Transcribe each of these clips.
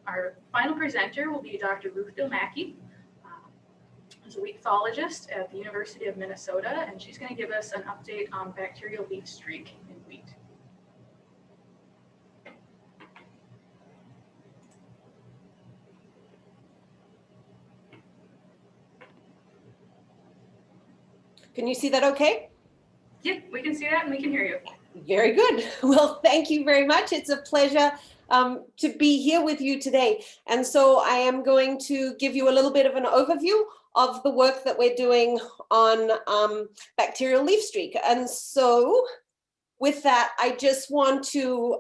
Our final presenter will be Dr. Ruth Dill Macky. She's a wheat pathologist at the University of Minnesota, and she's going to give us an update on bacterial leaf streak in wheat. Can you see that okay? Yep, we can see that and we can hear you. Very good. Well, thank you very much. It's a pleasure to be here with you today. And so I am going to give you a little bit of an overview of the work that we're doing on bacterial leaf streak. And so with that, I just want to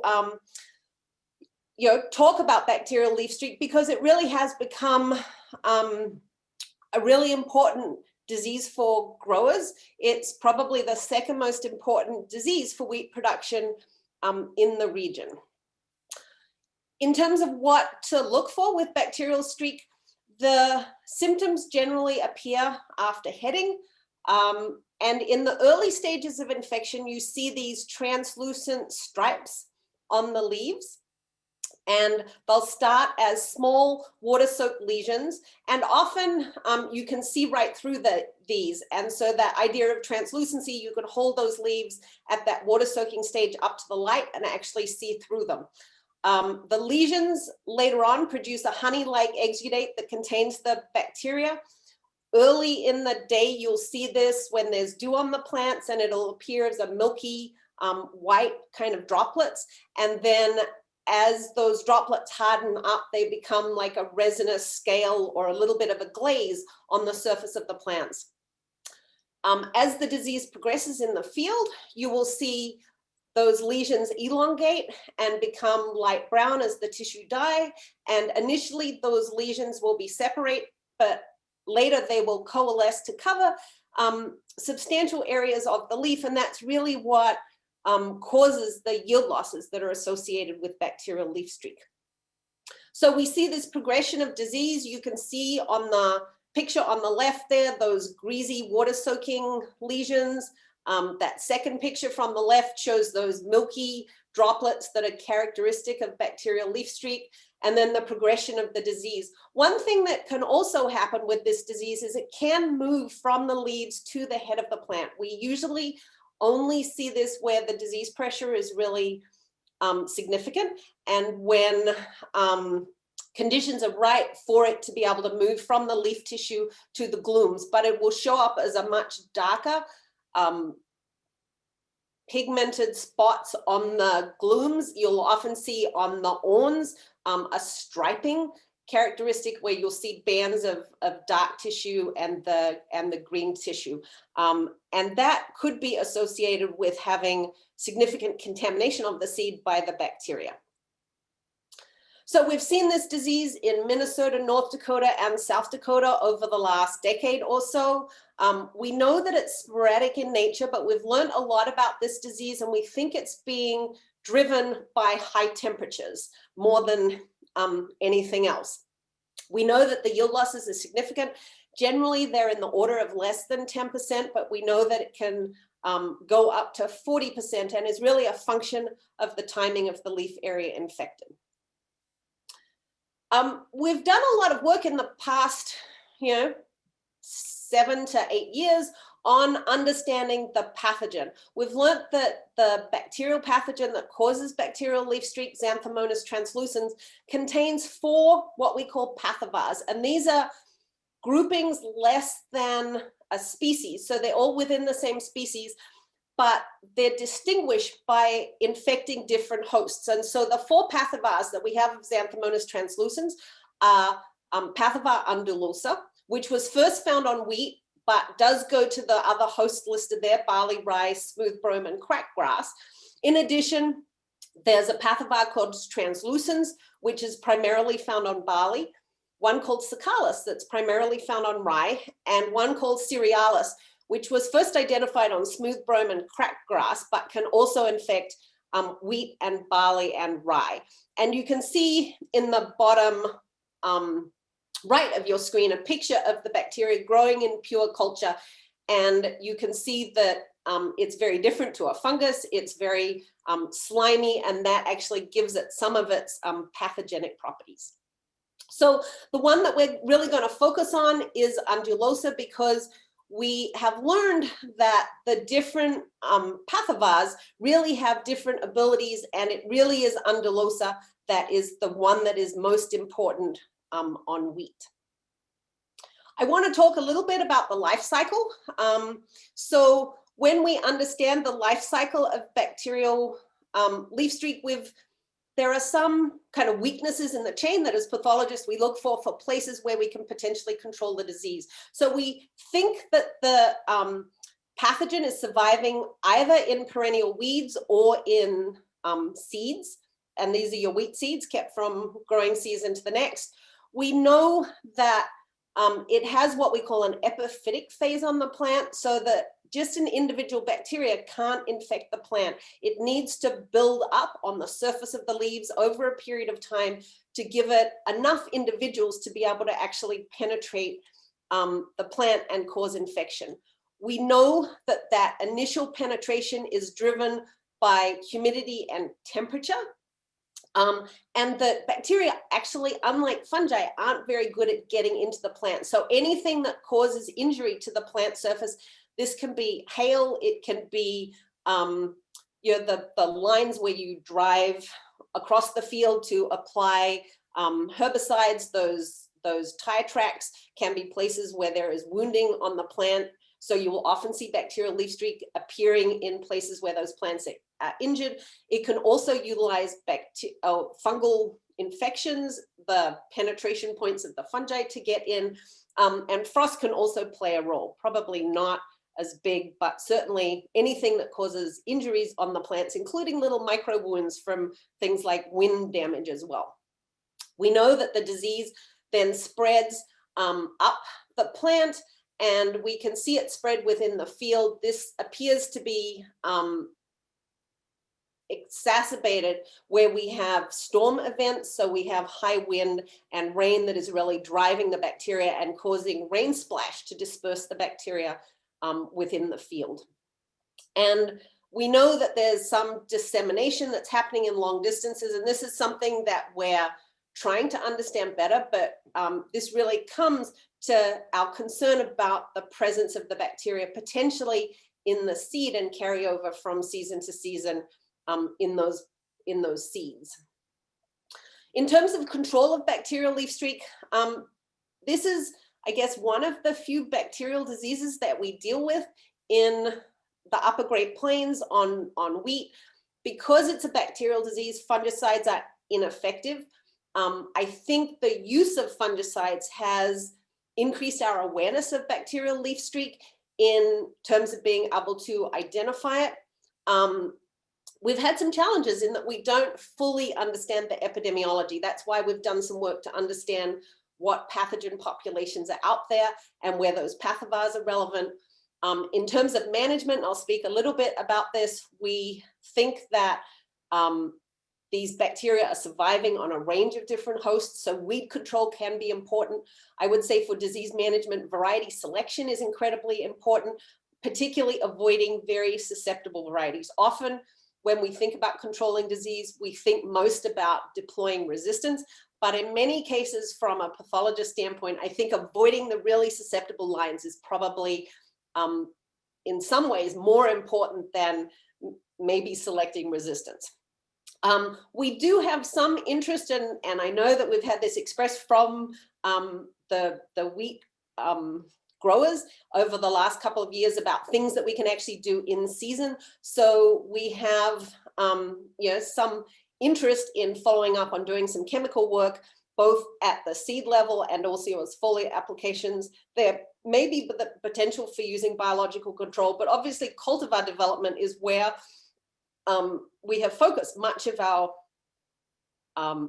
talk about bacterial leaf streak because it really has become a really important disease for growers. It's probably the second most important disease for wheat production in the region. In terms of what to look for with bacterial streak, the symptoms generally appear after heading. And in the early stages of infection, you see these translucent stripes on the leaves. And they'll start as small water-soaked lesions, and often you can see right through these. And so that idea of translucency, you can hold those leaves at that water-soaking stage up to the light and actually see through them. The lesions later on produce a honey-like exudate that contains the bacteria. Early in the day, you'll see this when there's dew on the plants, and it'll appear as a milky white kind of droplets. And then as those droplets harden up, they become like a resinous scale or a little bit of a glaze on the surface of the plants. As the disease progresses in the field, you will see those lesions elongate and become light brown as the tissue die. And initially those lesions will be separate, but later they will coalesce to cover substantial areas of the leaf. And that's really what causes the yield losses that are associated with bacterial leaf streak. So we see this progression of disease. You can see on the picture on the left there, those greasy water soaking lesions. That second picture from the left shows those milky droplets that are characteristic of bacterial leaf streak, and then the progression of the disease. One thing that can also happen with this disease is it can move from the leaves to the head of the plant. We usually only see this where the disease pressure is really significant, and when conditions are right for it to be able to move from the leaf tissue to the glooms, but it will show up as a much darker pigmented spots on the glooms. You'll often see on the awns a striping characteristic where you'll see bands of dark tissue and the green tissue. And that could be associated with having significant contamination of the seed by the bacteria. So we've seen this disease in Minnesota, North Dakota, and South Dakota over the last decade or so. We know that it's sporadic in nature, but we've learned a lot about this disease, and we think it's being driven by high temperatures more than anything else. We know that the yield losses are significant. Generally, they're in the order of less than 10%, but we know that it can go up to 40% and is really a function of the timing of the leaf area infected. We've done a lot of work in the past, 7 to 8 years on understanding the pathogen. We've learned that the bacterial pathogen that causes bacterial leaf streak, Xanthomonas translucens, contains 4 what we call pathivars, and these are groupings less than a species. So they're all within the same species, but they're distinguished by infecting different hosts. And so the 4 pathivars that we have of Xanthomonas translucens are Pathivar undulosa, which was first found on wheat, but does go to the other hosts listed there, barley, rye, smooth brome, and crackgrass. In addition, there's a pathivar called translucens, which is primarily found on barley, one called Sacchalis that's primarily found on rye, and one called cerealis, which was first identified on smooth brome and crackgrass, but can also infect wheat and barley and rye. And you can see in the bottom right of your screen a picture of the bacteria growing in pure culture, and you can see that it's very different to a fungus. It's very slimy, and that actually gives it some of its pathogenic properties. So the one that we're really going to focus on is undulosa, because we have learned that the different pathovars really have different abilities, and it really is undulosa that is the one that is most important on wheat. I want to talk a little bit about the life cycle. So when we understand the life cycle of bacterial leaf streak, there are some kind of weaknesses in the chain that as pathologists we look for places where we can potentially control the disease. So we think that the pathogen is surviving either in perennial weeds or in seeds, and these are your wheat seeds kept from growing season to the next. We know that it has what we call an epiphytic phase on the plant, so that just an individual bacteria can't infect the plant. It needs to build up on the surface of the leaves over a period of time to give it enough individuals to be able to actually penetrate the plant and cause infection. We know that that initial penetration is driven by humidity and temperature. And the bacteria actually, unlike fungi, aren't very good at getting into the plant. So anything that causes injury to the plant surface, this can be hail, it can be the lines where you drive across the field to apply herbicides, those tire tracks can be places where there is wounding on the plant. So you will often see bacterial leaf streak appearing in places where those plants are injured. It can also utilize fungal infections, the penetration points of the fungi to get in, and frost can also play a role, probably not as big, but certainly anything that causes injuries on the plants, including little micro wounds from things like wind damage as well. We know that the disease then spreads up the plant, and we can see it spread within the field. This appears to be exacerbated where we have storm events. So we have high wind and rain that is really driving the bacteria and causing rain splash to disperse the bacteria within the field. And we know that there's some dissemination that's happening in long distances, and this is something that we're trying to understand better, but this really comes to our concern about the presence of the bacteria potentially in the seed and carry over from season to season in those seeds. In terms of control of bacterial leaf streak, this is, I guess, one of the few bacterial diseases that we deal with in the upper Great Plains on wheat. Because it's a bacterial disease, fungicides are ineffective. I think the use of fungicides has increased our awareness of bacterial leaf streak in terms of being able to identify it. We've had some challenges in that we don't fully understand the epidemiology. That's why we've done some work to understand what pathogen populations are out there and where those pathovars are relevant. In terms of management, I'll speak a little bit about this. We think that these bacteria are surviving on a range of different hosts, so weed control can be important. I would say for disease management, variety selection is incredibly important, particularly avoiding very susceptible varieties. Often when we think about controlling disease, we think most about deploying resistance, but in many cases from a pathologist standpoint, I think avoiding the really susceptible lines is probably in some ways more important than maybe selecting resistance. We do have some interest in, and I know that we've had this expressed from the wheat growers over the last couple of years about things that we can actually do in season. So we have some interest in following up on doing some chemical work, both at the seed level and also as foliar applications. There may be the potential for using biological control, but obviously cultivar development is where we have focused much of our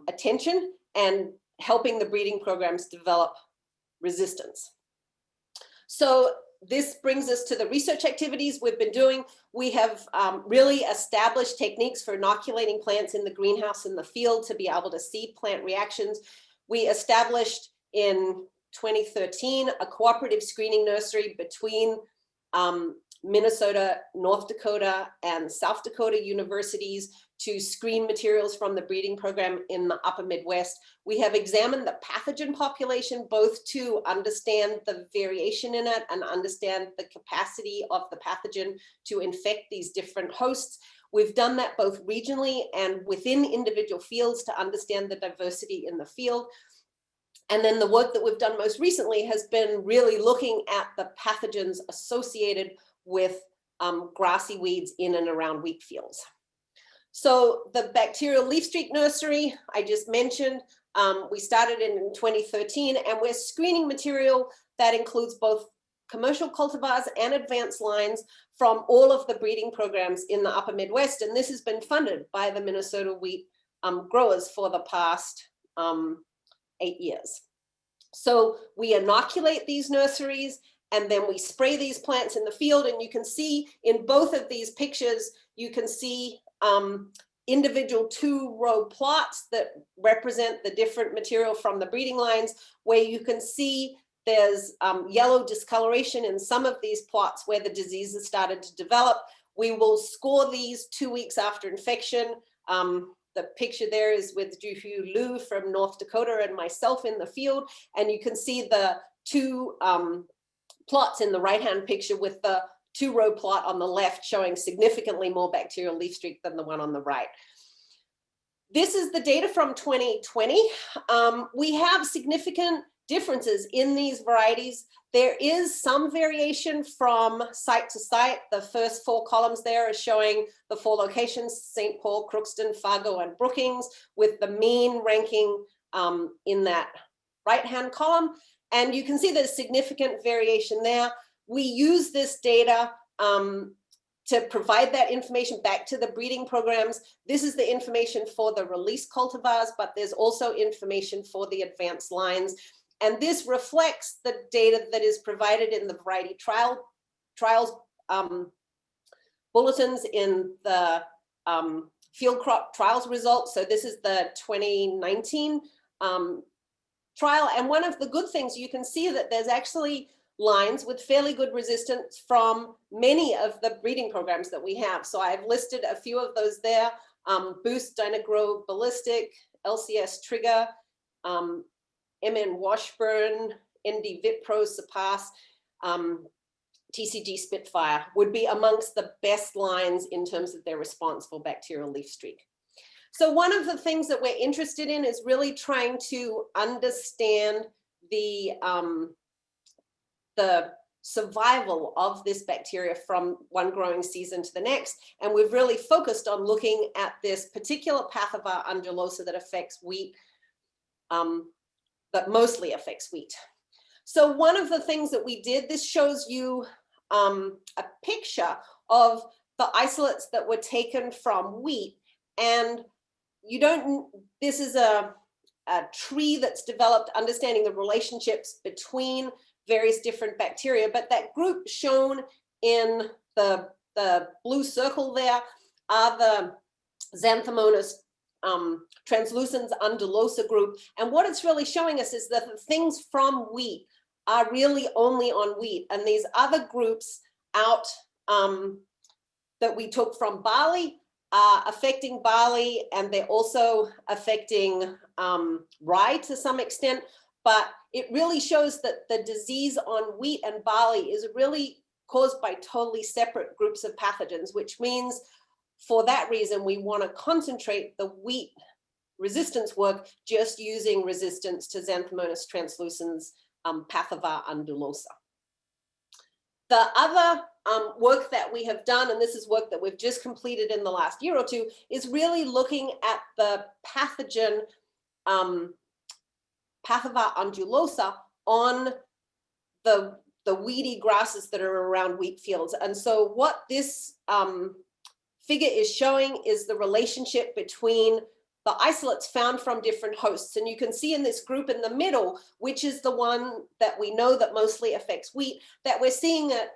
attention and helping the breeding programs develop resistance. So this brings us to the research activities we've been doing. We have really established techniques for inoculating plants in the greenhouse in the field to be able to see plant reactions. We established in 2013 a cooperative screening nursery between Minnesota, North Dakota, and South Dakota universities to screen materials from the breeding program in the upper Midwest. We have examined the pathogen population, both to understand the variation in it and understand the capacity of the pathogen to infect these different hosts. We've done that both regionally and within individual fields to understand the diversity in the field. And then the work that we've done most recently has been really looking at the pathogens associated with grassy weeds in and around wheat fields. So the Bacterial Leaf Streak nursery, I just mentioned, we started in 2013, and we're screening material that includes both commercial cultivars and advanced lines from all of the breeding programs in the upper Midwest. And this has been funded by the Minnesota wheat growers for the past 8 years. So we inoculate these nurseries, and then we spray these plants in the field. And you can see in both of these pictures, you can see individual 2-row plots that represent the different material from the breeding lines, where you can see there's yellow discoloration in some of these plots where the disease has started to develop. We will score these 2 weeks after infection. The picture there is with Juhu Liu from North Dakota and myself in the field. And you can see the 2 plots in the right-hand picture with the 2-row plot on the left showing significantly more bacterial leaf streak than the one on the right. This is the data from 2020. We have significant differences in these varieties. There is some variation from site to site. The first 4 columns there are showing the 4 locations: St. Paul, Crookston, Fargo, and Brookings, with the mean ranking in that right-hand column. And you can see there's significant variation there. We use this data to provide that information back to the breeding programs. This is the information for the release cultivars, but there's also information for the advanced lines. And this reflects the data that is provided in the variety trials bulletins in the field crop trials results. So this is the 2019 trial. And one of the good things, you can see that there's actually lines with fairly good resistance from many of the breeding programs that we have. So I've listed a few of those there: Boost, Dynagrow, Ballistic, LCS Trigger, MN Washburn, ND Vitpro, Surpass, TCG Spitfire would be amongst the best lines in terms of their response for bacterial leaf streak. So one of the things that we're interested in is really trying to understand the survival of this bacteria from one growing season to the next. And we've really focused on looking at this particular Pathovar undulosa that affects wheat, that mostly affects wheat. So one of the things that we did, this shows you a picture of the isolates that were taken from wheat. And you don't, this is a tree that's developed understanding the relationships between various different bacteria, but that group shown in the blue circle there are the Xanthomonas translucens undulosa group. And what it's really showing us is that the things from wheat are really only on wheat, and these other groups out that we took from barley are affecting barley, and they're also affecting rye to some extent. But it really shows that the disease on wheat and barley is really caused by totally separate groups of pathogens, which means for that reason, we want to concentrate the wheat resistance work just using resistance to Xanthomonas translucens Pathovar undulosa. The other work that we have done, and this is work that we've just completed in the last year or two, is really looking at the pathogen Pathovar undulosa on the weedy grasses that are around wheat fields. And so what this figure is showing is the relationship between the isolates found from different hosts. And you can see in this group in the middle, which is the one that we know that mostly affects wheat, that we're seeing it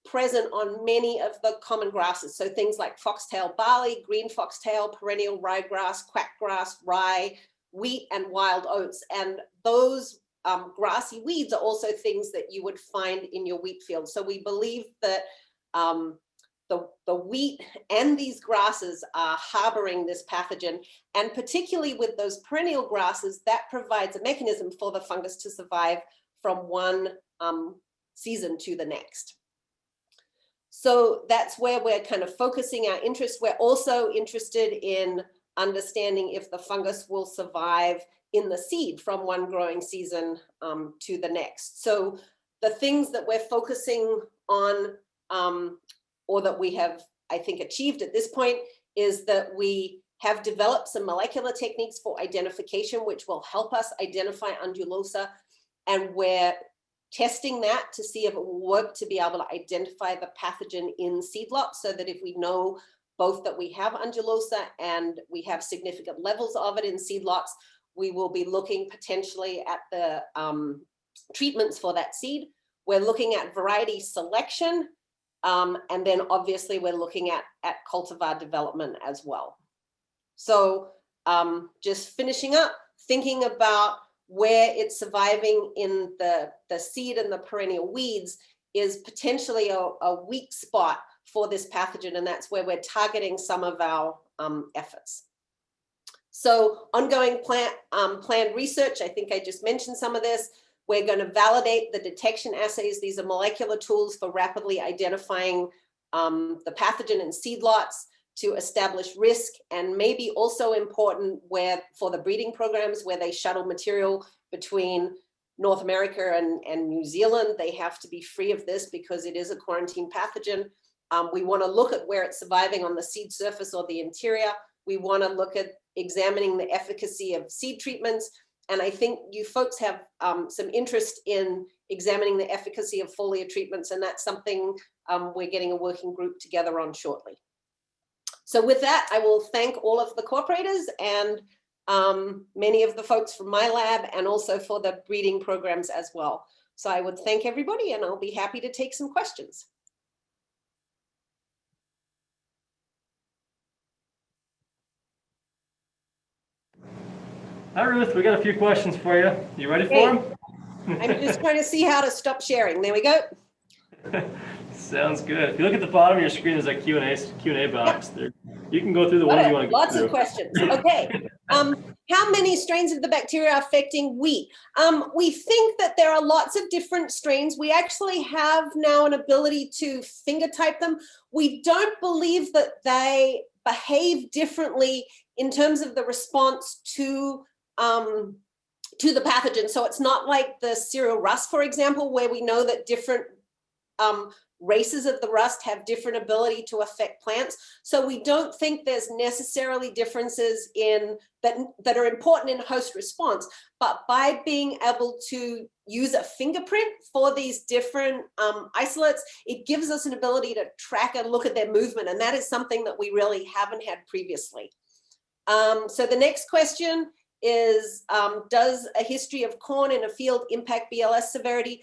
present on many of the common grasses. So things like foxtail barley, green foxtail, perennial ryegrass, quackgrass, rye, wheat, and wild oats. And those grassy weeds are also things that you would find in your wheat field. So we believe that the wheat and these grasses are harboring this pathogen, and particularly with those perennial grasses, that provides a mechanism for the fungus to survive from one season to the next. So that's where we're kind of focusing our interest. We're also interested in understanding if the fungus will survive in the seed from one growing season to the next. So the things that we're focusing on, or that we have, I think, achieved at this point, is that we have developed some molecular techniques for identification, which will help us identify undulosa, and we're testing that to see if it will work to be able to identify the pathogen in seed lots, so that if we know both that we have undulosa and we have significant levels of it in seed lots, we will be looking potentially at the treatments for that seed. We're looking at variety selection, and then obviously we're looking at cultivar development as well. So just finishing up, thinking about where it's surviving in the seed and the perennial weeds is potentially a weak spot for this pathogen, and that's where we're targeting some of our efforts. So ongoing planned research, I think I just mentioned some of this. We're going to validate the detection assays. These are molecular tools for rapidly identifying the pathogen in seed lots to establish risk, and maybe also important where for the breeding programs where they shuttle material between North America and New Zealand, they have to be free of this because it is a quarantine pathogen. We want to look at where it's surviving on the seed surface or the interior. We want to look at examining the efficacy of seed treatments. And I think you folks have some interest in examining the efficacy of foliar treatments, and that's something we're getting a working group together on shortly. So with that, I will thank all of the cooperators and many of the folks from my lab, and also for the breeding programs as well. So I would thank everybody, and I'll be happy to take some questions. Hi, Ruth. We got a few questions for you. You ready for them? I'm just trying to see how to stop sharing. There we go. Sounds good. If you look at the bottom of your screen, there's a Q&A box there. You can go through the ones you want to go Lots through. of questions. Okay. How many strains of the bacteria are affecting wheat? We think that there are lots of different strains. We actually have now an ability to finger type them. We don't believe that they behave differently in terms of the response to the pathogen. So it's not like the cereal rust, for example, where we know that different races of the rust have different ability to affect plants. So we don't think there's necessarily differences in that are important in host response, but by being able to use a fingerprint for these different isolates, it gives us an ability to track and look at their movement. And that is something that we really haven't had previously. So the next question is, does a history of corn in a field impact BLS severity?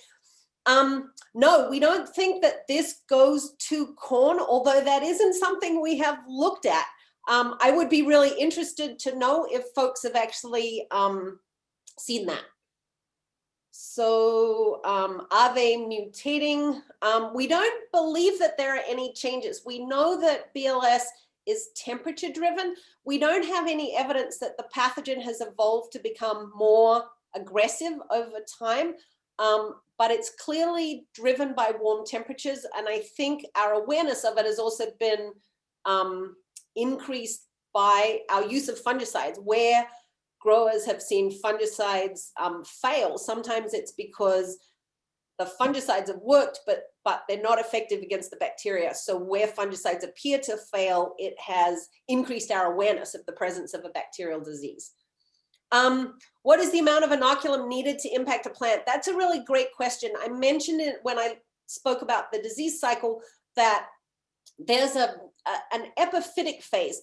No, we don't think that this goes to corn, although that isn't something we have looked at. I would be really interested to know if folks have actually seen that. So are they mutating? We don't believe that there are any changes. We know that BLS is temperature driven. We don't have any evidence that the pathogen has evolved to become more aggressive over time. But it's clearly driven by warm temperatures. And I think our awareness of it has also been increased by our use of fungicides. Where growers have seen fungicides fail, sometimes it's because the fungicides have worked, but they're not effective against the bacteria. So where fungicides appear to fail, it has increased our awareness of the presence of a bacterial disease. What is the amount of inoculum needed to impact a plant? That's a really great question. I mentioned it when I spoke about the disease cycle, that there's an epiphytic phase.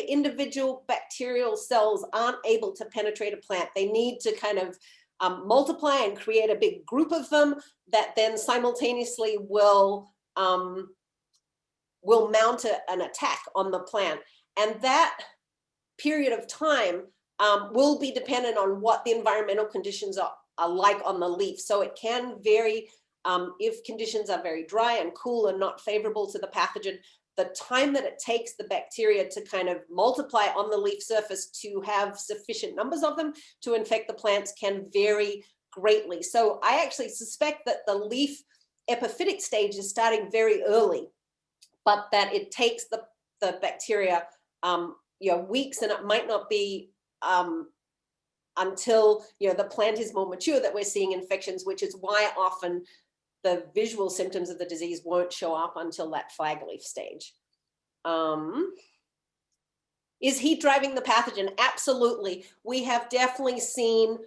Individual bacterial cells aren't able to penetrate a plant. They need to kind of multiply and create a big group of them that then simultaneously will mount an attack on the plant. And that period of time will be dependent on what the environmental conditions are like on the leaf. So it can vary If conditions are very dry and cool and not favorable to the pathogen, the time that it takes the bacteria to kind of multiply on the leaf surface to have sufficient numbers of them to infect the plants can vary greatly. So I actually suspect that the leaf epiphytic stage is starting very early, but that it takes the bacteria weeks, and it might not be until the plant is more mature that we're seeing infections, which is why often the visual symptoms of the disease won't show up until that flag leaf stage. Is heat driving the pathogen? Absolutely. We have definitely seen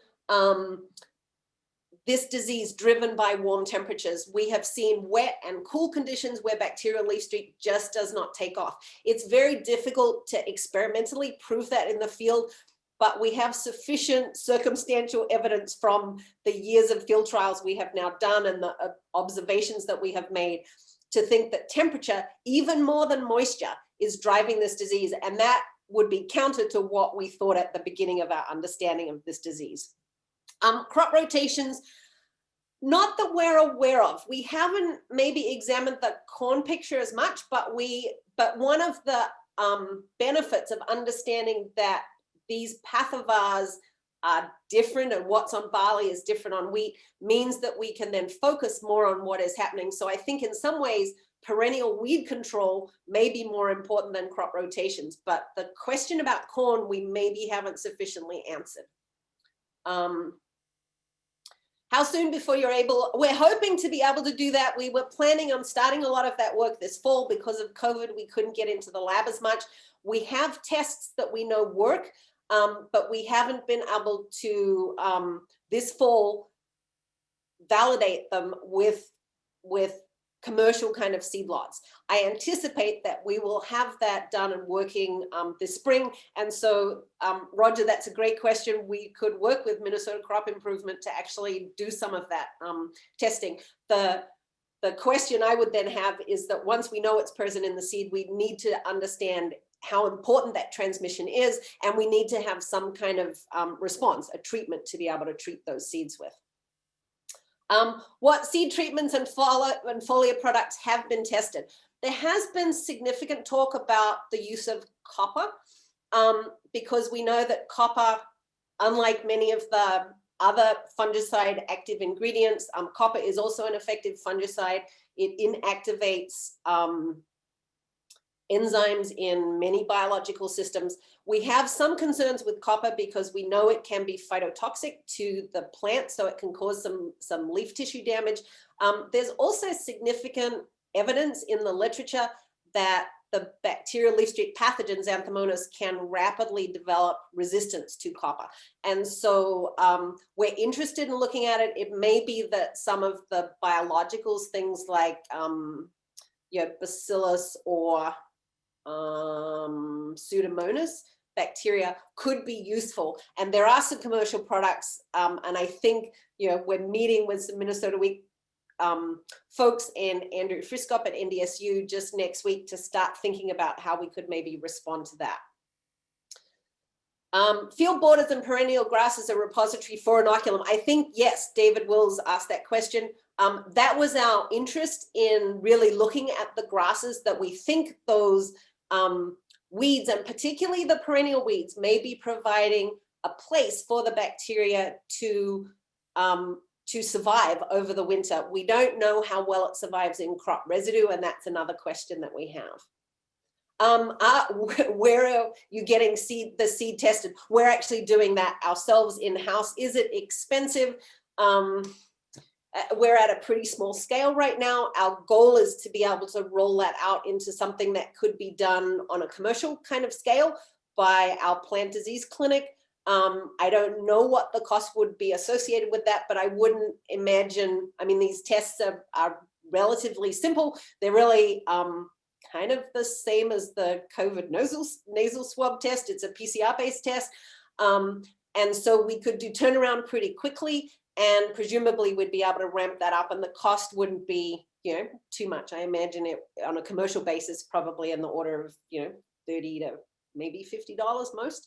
this disease driven by warm temperatures. We have seen wet and cool conditions where bacterial leaf streak just does not take off. It's very difficult to experimentally prove that in the field, but we have sufficient circumstantial evidence from the years of field trials we have now done and the observations that we have made to think that temperature, even more than moisture, is driving this disease. And that would be counter to what we thought at the beginning of our understanding of this disease. Crop rotations, not that we're aware of. We haven't maybe examined the corn picture as much, but one of the benefits of understanding that these pathovars are different and what's on barley is different on wheat means that we can then focus more on what is happening. So I think in some ways, perennial weed control may be more important than crop rotations, but the question about corn, we maybe haven't sufficiently answered. How soon before you're able? We're hoping to be able to do that. We were planning on starting a lot of that work this fall. Because of COVID, we couldn't get into the lab as much. We have tests that we know work, but we haven't been able to, this fall, validate them with commercial kind of seed lots. I anticipate that we will have that done and working this spring. And so, Roger, that's a great question. We could work with Minnesota Crop Improvement to actually do some of that testing. The question I would then have is that once we know it's present in the seed, we need to understand how important that transmission is, and we need to have some kind of response, a treatment to be able to treat those seeds with. What seed treatments and foliar products have been tested? There has been significant talk about the use of copper because we know that copper, unlike many of the other fungicide active ingredients, copper is also an effective fungicide. It inactivates enzymes in many biological systems. We have some concerns with copper because we know it can be phytotoxic to the plant, so it can cause some leaf tissue damage. There's also significant evidence in the literature that the bacterial leaf streak pathogens, Xanthomonas, can rapidly develop resistance to copper. And so we're interested in looking at it. It may be that some of the biologicals, things like bacillus or Pseudomonas bacteria could be useful, and there are some commercial products, and I think we're meeting with some Minnesota Week folks and Andrew Friskop at NDSU just next week to start thinking about how we could maybe respond to that. Field borders and perennial grass as a repository for inoculum. I think, yes, David Wills asked that question. That was our interest in really looking at the grasses that we think those weeds, and particularly the perennial weeds, may be providing a place for the bacteria to survive over the winter. We don't know how well it survives in crop residue, and that's another question that we have. Where are you getting the seed tested? We're actually doing that ourselves in-house. Is it expensive? We're at a pretty small scale right now. Our goal is to be able to roll that out into something that could be done on a commercial kind of scale by our plant disease clinic. I don't know what the cost would be associated with that, but I wouldn't imagine, I mean, these tests are relatively simple. They're really kind of the same as the COVID nasal swab test. It's a PCR-based test. And so we could do turnaround pretty quickly, and presumably we'd be able to ramp that up, and the cost wouldn't be, too much. I imagine it on a commercial basis, probably in the order of, $30 to maybe $50 most.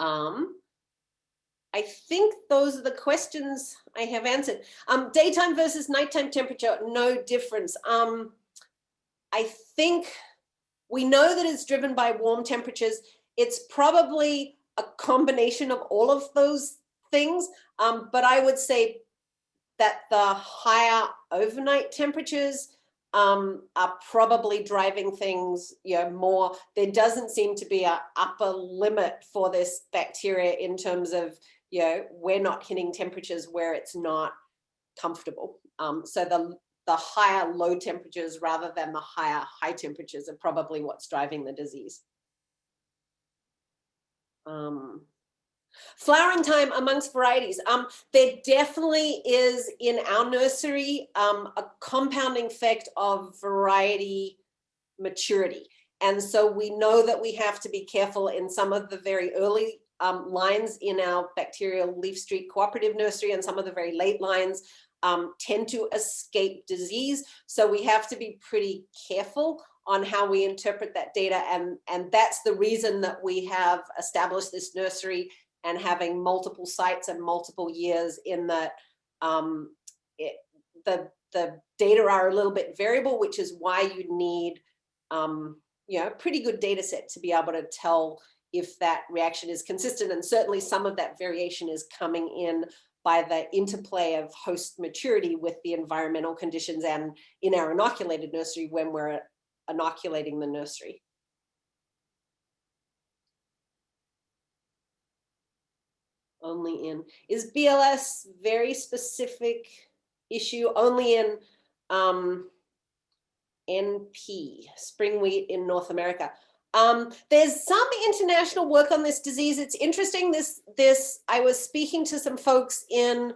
I I think those are the questions I have answered. Daytime versus nighttime temperature, no difference. I think we know that it's driven by warm temperatures. It's probably a combination of all of those things, but I would say that the higher overnight temperatures are probably driving things, more. There doesn't seem to be an upper limit for this bacteria in terms of, we're not hitting temperatures where it's not comfortable. So the higher low temperatures rather than the higher high temperatures are probably what's driving the disease. Flowering time amongst varieties. There definitely is in our nursery a compounding effect of variety maturity. And so we know that we have to be careful in some of the very early lines in our Bacterial Leaf Streak cooperative nursery, and some of the very late lines tend to escape disease. So we have to be pretty careful on how we interpret that data. And that's the reason that we have established this nursery and having multiple sites and multiple years in that the data are a little bit variable, which is why you need a pretty good data set to be able to tell if that reaction is consistent. And certainly some of that variation is coming in by the interplay of host maturity with the environmental conditions and in our inoculated nursery when we're inoculating the nursery. Only in, is BLS very specific issue? Only in NP, spring wheat in North America. There's some international work on this disease. It's interesting, I was speaking to some folks in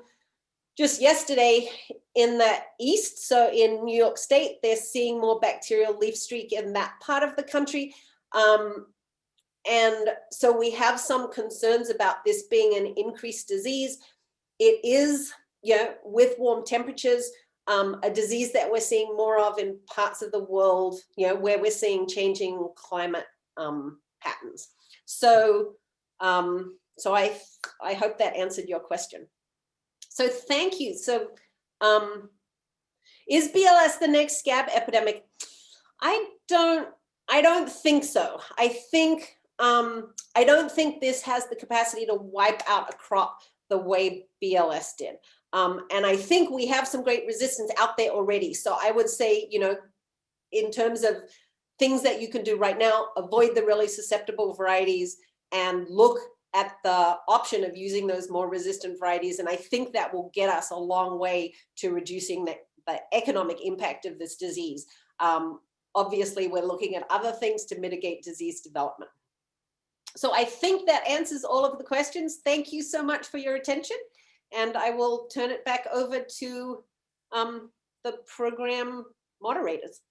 just yesterday in the East. So in New York State, they're seeing more bacterial leaf streak in that part of the country. And so we have some concerns about this being an increased disease. It is, with warm temperatures, a disease that we're seeing more of in parts of the world, where we're seeing changing climate patterns. So, so I hope that answered your question. So thank you. So is BLS the next scab epidemic? I don't think so. I don't think this has the capacity to wipe out a crop the way BLS did. And I think we have some great resistance out there already. So I would say, in terms of things that you can do right now, avoid the really susceptible varieties and look at the option of using those more resistant varieties. And I think that will get us a long way to reducing the economic impact of this disease. Obviously, we're looking at other things to mitigate disease development. So I think that answers all of the questions. Thank you so much for your attention. And I will turn it back over to the program moderators.